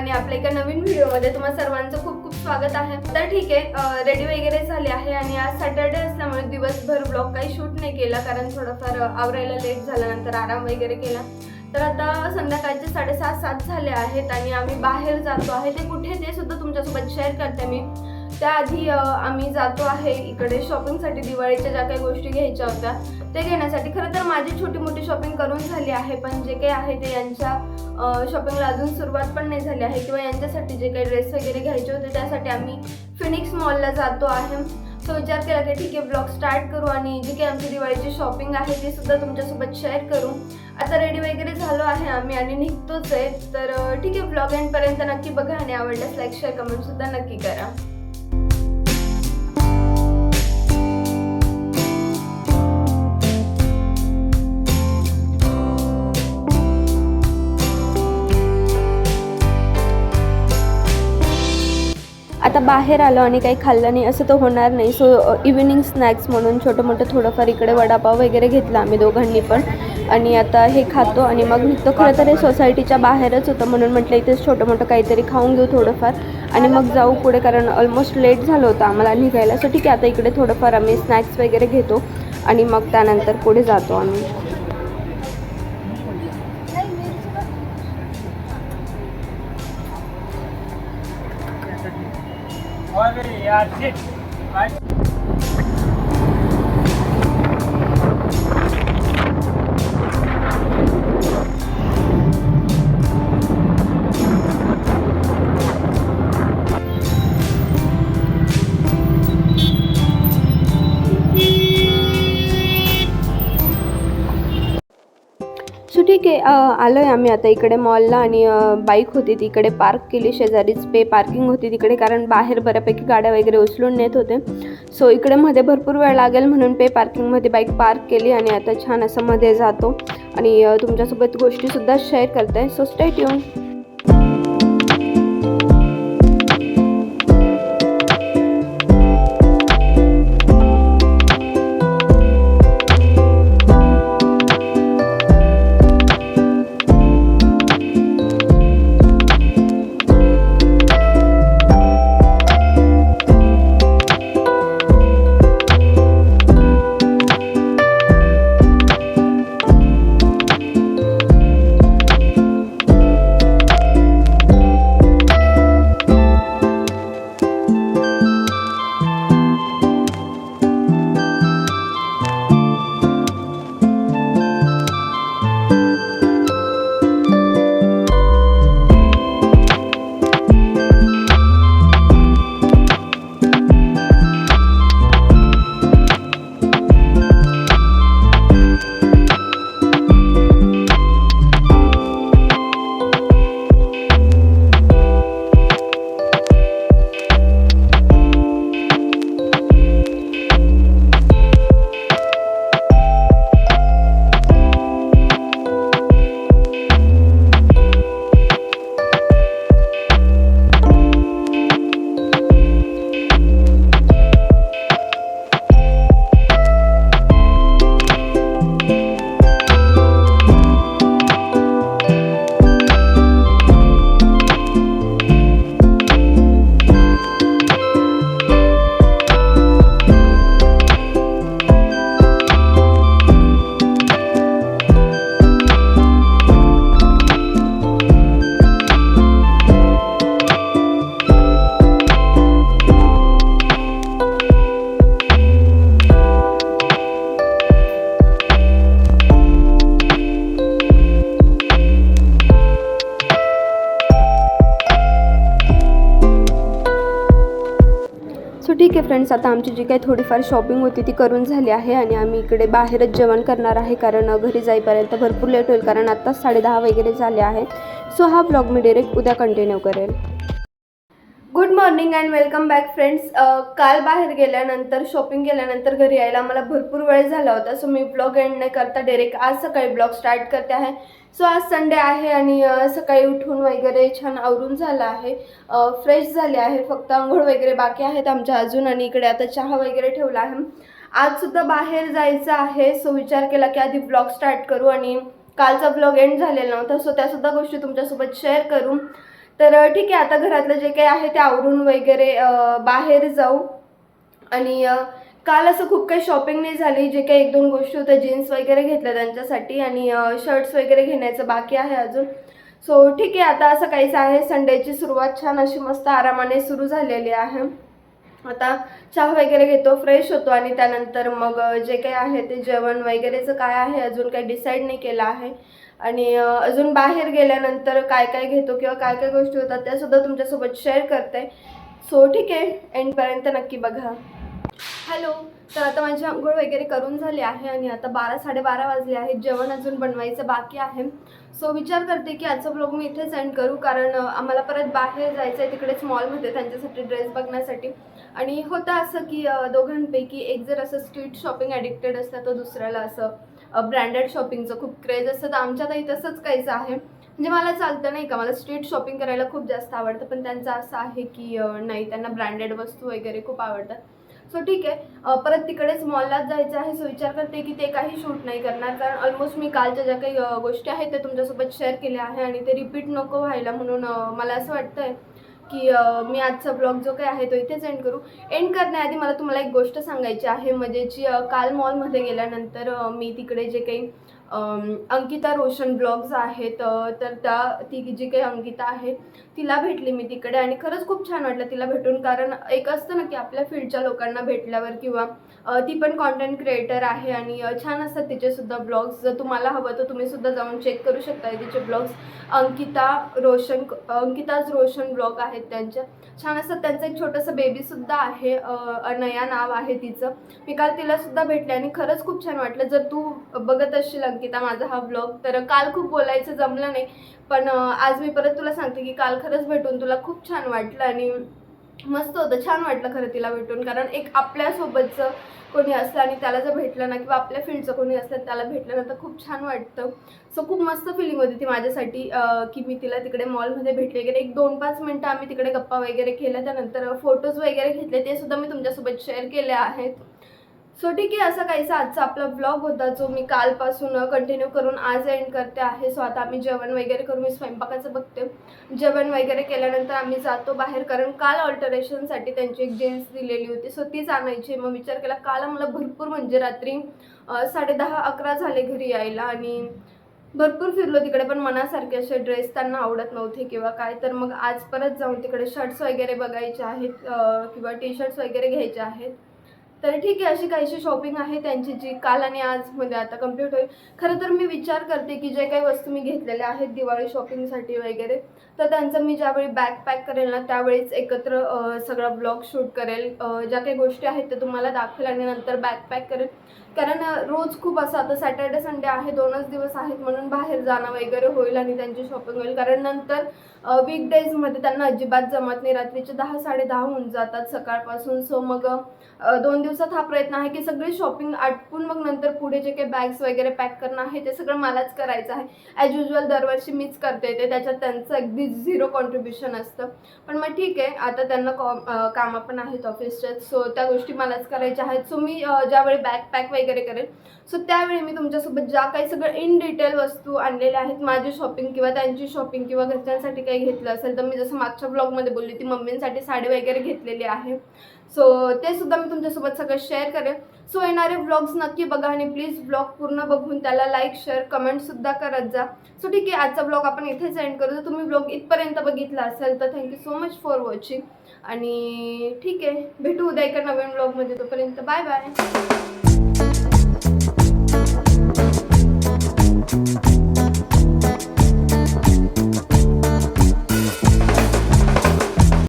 आणि आपल्या एका नवीन व्हिडिओमध्ये तुम्हा सर्वांचं खूप खूप स्वागत आहे। तर ठीक आहे, रेडी वगैरे झाले आहे आणि आज सॅटर्डे असल्यामुळे दिवसभर ब्लॉग काही शूट नाही केला, कारण थोडंफार आवरायला लेट झाल्यानंतर आराम वगैरे केला। तर आता संध्याकाळचे 6:30-7 झाले आहेत आणि आम्ही बाहेर जातो आहे। ते कुठे ते सुद्धा तुमच्यासोबत शेअर करते मी। त्याआधी आम्ही जातो आहे इकडे शॉपिंगसाठी, दिवाळीच्या ज्या काही गोष्टी घ्यायच्या होत्या ते घेण्यासाठी। खरं तर माझी छोटी मोठी शॉपिंग करून झाली आहे, पण जे काही आहे ते यांच्या शॉपिंगला अजून सुरुवात पण नाही झाली आहे, किंवा यांच्यासाठी जे काही ड्रेस वगैरे घ्यायचे होते त्यासाठी आम्ही फिनिक्स मॉलला जातो आहे। सो विचार केला की ठीक आहे, ब्लॉग स्टार्ट करू आणि जी काही आमची दिवाळीची शॉपिंग आहे ती सुद्धा तुमच्यासोबत शेअर करू। आता रेडी वगैरे झालो आहे आम्ही आणि निघतोच आहे। तर ठीक आहे, ब्लॉग एंडपर्यंत नक्की बघा आणि आवडल्यास लाईक शेअर कमेंट सुद्धा नक्की करा। आता बाहेर आलो आणि काही खाल्लं नाही असं तर होणार नाही। सो इव्हिनिंग स्नॅक्स म्हणून छोटं मोठं थोडंफार इकडे वडापाव वगैरे घेतला आम्ही दोघांनी पण, आणि आता हे खातो आणि मग निघतो। खरं तर हे सोसायटीच्या बाहेरच होतं, म्हणून म्हटलं इथेच छोटं मोठं काहीतरी खाऊन घेऊ थोडंफार आणि मग जाऊ पुढे, कारण ऑलमोस्ट लेट झालं होतं आम्हाला निघायला। सो ठीक आहे, आता इकडे थोडंफार आम्ही स्नॅक्स वगैरे घेतो आणि मग त्यानंतर पुढे जातो आम्ही। सो ठीक आहे, आलो आहे आम्ही आता इकडे मॉलला आणि बाईक होती तिकडे पार्क केली, शेजारीच पार्किंग होती तिकडे, कारण बाहेर बऱ्यापैकी गाड्या वगैरे उचलून नेत होते। सो इकडे मध्ये भरपूर वेळ लागेल म्हणून पार्किंगमध्ये बाईक पार्क केली आणि आता छान असं मध्ये जातो आणि तुमच्यासोबत गोष्टीसुद्धा शेअर करते। So stay tune. सो ठीक आहे फ्रेंड्स, आता आमची जी काही थोडीफार शॉपिंग होती ती करून झाली आहे आणि आम्ही इकडे बाहेरच जेवण करणार आहे, कारण घरी जाईपर्यंत भरपूर लेट होईल, कारण आत्ताच 10:30 वगैरे झाले आहे। सो हा ब्लॉग मी डायरेक्ट उद्या कंटिन्यू करेल। Good morning and welcome back friends. काल बाहेर गेल्यानंतर शॉपिंग केल्यानंतर घरी यायला मला भरपूर वेळ झाला होता। सो मी ब्लॉग एंड न करता डायरेक्ट आज सकाळी ब्लॉग स्टार्ट करते आहे। सो आज संडे आहे आणि सकाळी उठून वगैरे छान आवरून झालं आहे, फ्रेश झाले आहे, फक्त अंघोळ वगैरे बाकी आहेत आमच्या अजून, आणि इकडे आता चहा वगैरे ठेवला आहे। आज सुद्धा बाहेर जायचं आहे, सो विचार केला की आधी ब्लॉग स्टार्ट करू, आणि कालचा ब्लॉग एंड झालेला नव्हता, सो त्यासुद्धा गोष्टी तुमच्यासोबत शेअर करू। तर ठीक आहे, आता घरातलं जे काही आहे ते आवरून वगैरे बाहेर जाऊ. आणि काल असं खूप काही शॉपिंग नाही झाली. जे काही 1-2 गोष्टी होत्या, जीन्स वगैरे घेतल्या त्यांच्यासाठी आणि शर्ट्स वगैरे घेण्याचं बाकी आहे अजून. सो ठीक आहे, आता असं काहीच आहे. संडेची सुरुवात छान अशी मस्त आरामाने सुरू झालेली आहे. आता चहा वगैरे घेतो, फ्रेश होतो आणि त्यानंतर मग जे काही आहे ते जेवण वगैरेचं काय आहे अजून काही डिसाईड नाही केलं आहे. आणि अजून बाहेर गेल्यानंतर काय काय घेतो किंवा काय काय गोष्टी होतात त्यासुद्धा तुमच्यासोबत शेअर करते. सो ठीक आहे, एंडपर्यंत नक्की बघा. हॅलो. तर आता माझी अंघोळ वगैरे करून झाली आहे आणि आता 12-12:30 वाजले आहेत. जेवण अजून बनवायचं बाकी आहे. सो विचार करते की आजचा ब्लॉग मी इथेच एंड करू, कारण आम्हाला परत बाहेर जायचं आहे तिकडेच मॉलमध्ये त्यांच्यासाठी ड्रेस बघण्यासाठी. आणि होतं असं की दोघांपैकी एक जर असं स्ट्रीट शॉपिंग ॲडिक्टेड असला तर दुसऱ्याला असं ब्रँडेड शॉपिंगचं खूप क्रेज असतं. तर आमच्यातही तसंच काहीच आहे. म्हणजे मला चालतं नाही का, मला स्ट्रीट शॉपिंग करायला खूप जास्त आवडतं, पण त्यांचं असं आहे की नाही, त्यांना ब्रँडेड वस्तू वगैरे खूप आवडतात. सो ठीक आहे, परत तिकडेच मॉललाच जायचं आहे. सो विचार करते की ते काही शूट नाही करणार, कारण ऑलमोस्ट मी कालच्या ज्या काही गोष्टी आहेत त्या तुमच्यासोबत शेअर केल्या आहे आणि ते रिपीट नको व्हायला म्हणून मला असं वाटतंय की मी आजचा ब्लॉग जो काही आहे तो इथेच एंड करू. एंड करण्याआधी मला तुम्हाला एक गोष्ट सांगायची आहे, म्हणजे जी काल मॉलमध्ये गेल्यानंतर मी तिकडे जे काही अंकिता रोशन ब्लॉग्स आहेत, तर ती जी काही अंकिता आहे तिला भेटली मी तिकडे आणि खरंच खूप छान वाटलं तिला भेटून. कारण एक असतं ना की आपल्या फील्डच्या लोकांना भेटल्यावर, किंवा ती पण कॉन्टेंट क्रिएटर आहे आणि छान असतात तिचेसुद्धा ब्लॉग्स. जर तुम्हाला हवं तर तुम्हीसुद्धा जाऊन चेक करू शकता तिचे ब्लॉग्स. अंकिताज रोशन ब्लॉग आहेत त्यांच्या, छान असतात. त्यांचं एक छोटंसं बेबीसुद्धा आहे, अनया नाव आहे तिचं. मी काल तिलासुद्धा भेटले आणि खरंच खूप छान वाटलं. जर तू बघत असशील अंकिता माझा हा ब्लॉग, तर काल खूप बोलायचं जमलं नाही, पण आज मी परत तुला सांगते की काल खरंच भेटून तुला खूप छान वाटलं आणि मस्त होतं. छान वाटलं खरं तिला भेटून, कारण एक आपल्यासोबतचं कोणी असलं आणि त्याला जर भेटलं ना, किंवा आपल्या फील्डचं कोणी असलं त्याला भेटलं ना, तर खूप छान वाटतं. सो खूप मस्त फिलिंग होती ती माझ्यासाठी की मी तिला तिकडे मॉलमध्ये भेटले वगैरे. एक 2-5 मिनटं आम्ही तिकडे गप्पा वगैरे केल्या. त्यानंतर फोटोज वगैरे घेतले, ते सुद्धा मी तुमच्यासोबत शेअर केले आहेत. सो ठीक आहे, असा काहीसा आजचा आपला ब्लॉग होता, जो मी कालपासून कंटिन्यू करून आज एंड करते आहे. सो आता आम्ही जेवण वगैरे करू, मी स्वयंपाकाचं बघते. जेवण वगैरे केल्यानंतर आम्ही जातो बाहेर, कारण काल ऑल्टरेशनसाठी त्यांची एक जीन्स दिलेली होती, सो तीच आणायची. मग विचार केला, काल आम्हाला भरपूर म्हणजे रात्री 10:30-11 झाले घरी यायला आणि भरपूर फिरलो तिकडे, पण मनासारखे असे ड्रेस त्यांना आवडत नव्हते किंवा काय. तर मग आज परत जाऊन तिकडे शर्ट्स वगैरे बघायचे आहेत किंवा टी शर्ट्स वगैरे घ्यायचे आहेत. तर ठीक आहे, अशी काहीशी शॉपिंग आहे त्यांची जी काल आणि आजमध्ये आता कंप्लीट होईल. खरं तर मी विचार करते की जे काही वस्तू मी घेतलेल्या आहेत दिवाळी शॉपिंगसाठी वगैरे, तर त्यांचं मी ज्यावेळी बॅग पॅक करेल ना, त्यावेळीच एकत्र सगळा ब्लॉग शूट करेल. ज्या काही गोष्टी आहेत त्या तुम्हाला दाखवेल आणि नंतर बॅग पॅक करेल. कारण रोज खूप असं, आता सॅटर्डे संडे आहे, 2च दिवस आहेत म्हणून बाहेर जाणं वगैरे होईल आणि त्यांची शॉपिंग होईल. कारण नंतर वीकडेजमध्ये त्यांना अजिबात जमत नाही. रात्रीचे 10-10:30 होऊन जातात सकाळपासून. सो मग 2 दिवसात हा प्रयत्न आहे की सगळी शॉपिंग आटपून मग नंतर पुढे जे काही बॅग्स वगैरे पॅक करणं आहे ते सगळं मलाच करायचं आहे. ॲज युजल दरवर्षी मीच करते ते, त्याच्यात त्यांचं अगदी 0 कॉन्ट्रीब्युशन असतं. पण मग ठीक आहे, आता त्यांना कामं पण आहेत ऑफिसच्या, सो त्या गोष्टी मलाच करायच्या आहेत. सो मी ज्यावेळी बॅग पॅक वगैरे करेल, सो त्यावेळी मी तुमच्यासोबत ज्या काही सगळं इन डिटेल वस्तू आणलेल्या आहेत, माझी शॉपिंग किंवा त्यांची शॉपिंग किंवा घरच्यांसाठी काही घेतलं असेल, तर मी जसं मागच्या ब्लॉगमध्ये बोलली ती मम्मींसाठी साडी वगैरे घेतलेली आहे, सो ते सुद्धा मी तुमच्यासोबत सगळं शेअर करेन. सो येणारे व्लॉग्स नक्की बघा आणि प्लीज ब्लॉग पूर्ण बघून त्याला लाईक शेअर कमेंटसुद्धा करत जा. सो ठीक आहे, आजचा ब्लॉग आपण इथेच एंड करू. जर तुम्ही ब्लॉग इथपर्यंत बघितला असेल तर thank you so much for watching. आणि ठीक आहे, भेटू उद्या एका नवीन ब्लॉगमध्ये. तोपर्यंत बाय बाय.